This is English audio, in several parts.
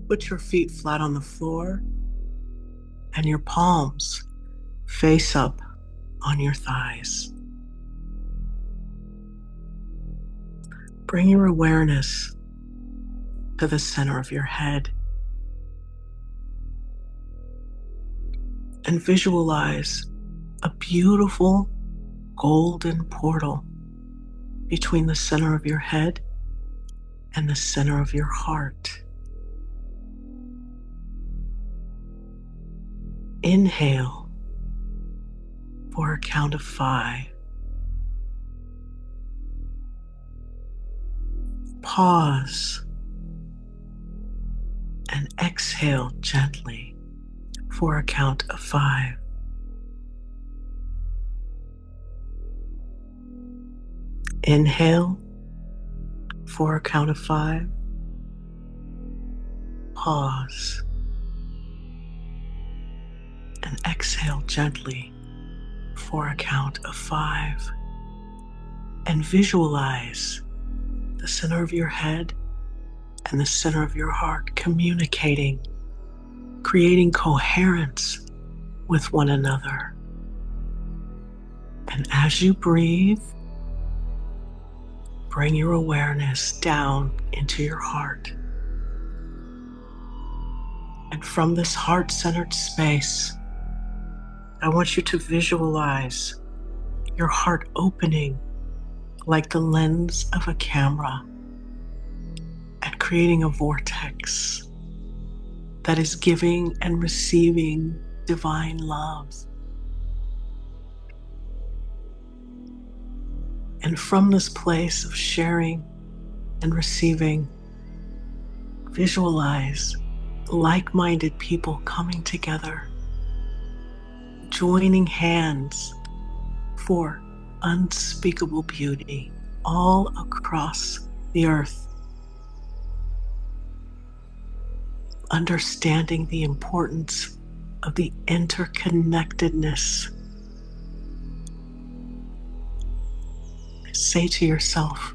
Put your feet flat on the floor and your palms face up on your thighs. Bring your awareness to the center of your head and visualize a beautiful golden portal between the center of your head and the center of your heart. Inhale for a count of 5. Pause and exhale gently for a count of 5. Inhale for a count of 5. Pause and exhale gently for a count of 5. And visualize the center of your head and the center of your heart communicating, creating coherence with one another. And as you breathe, bring your awareness down into your heart. And from this heart-centered space, I want you to visualize your heart opening like the lens of a camera and creating a vortex that is giving and receiving divine love. And from this place of sharing and receiving, visualize like-minded people coming together, joining hands for unspeakable beauty all across the earth, understanding the importance of the interconnectedness. Say to yourself,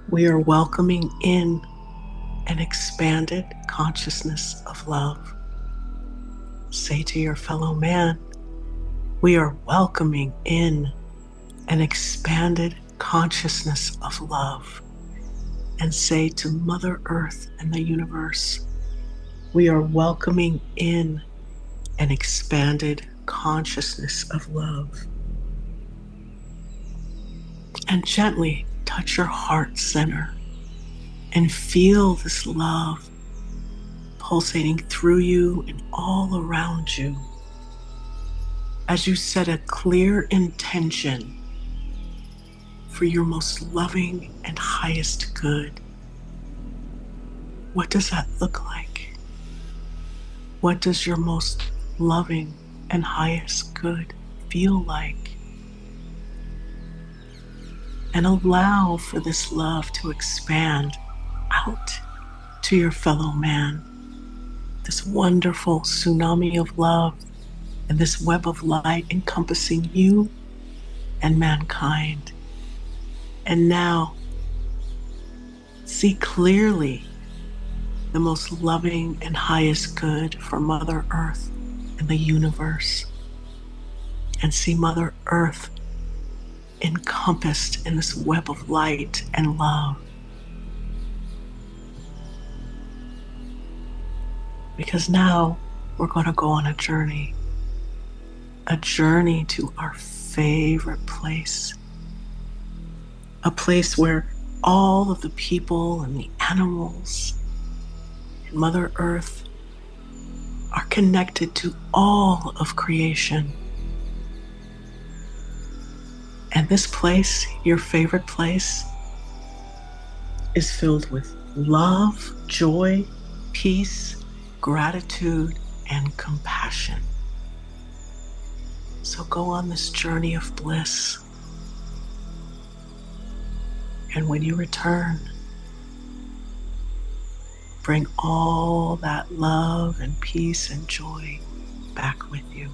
we are welcoming in an expanded consciousness of love. Say to your fellow man, we are welcoming in an expanded consciousness of love. And say to Mother Earth and the universe, we are welcoming in an expanded consciousness of love. And gently touch your heart center and feel this love pulsating through you and all around you as you set a clear intention for your most loving and highest good. What does that look like? What does your most loving and highest good feel like? And allow for this love to expand out to your fellow man. This wonderful tsunami of love and this web of light encompassing you and mankind. And now, see clearly the most loving and highest good for Mother Earth and the universe. And see Mother Earth encompassed in this web of light and love. Because now we're going to go on a journey to our favorite place. A place where all of the people and the animals and Mother Earth are connected to all of creation. And this place, your favorite place, is filled with love, joy, peace, gratitude, and compassion. So go on this journey of bliss. And when you return, bring all that love and peace and joy back with you.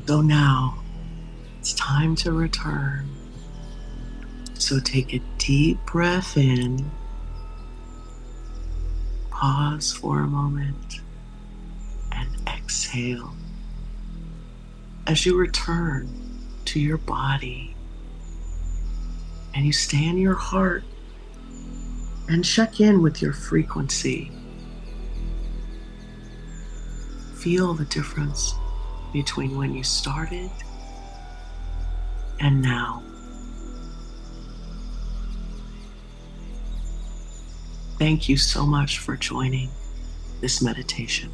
So now it's time to return. So take a deep breath in, pause for a moment, and exhale. As you return to your body and you stay in your heart and check in with your frequency, feel the difference between when you started and now. Thank you so much for joining this meditation.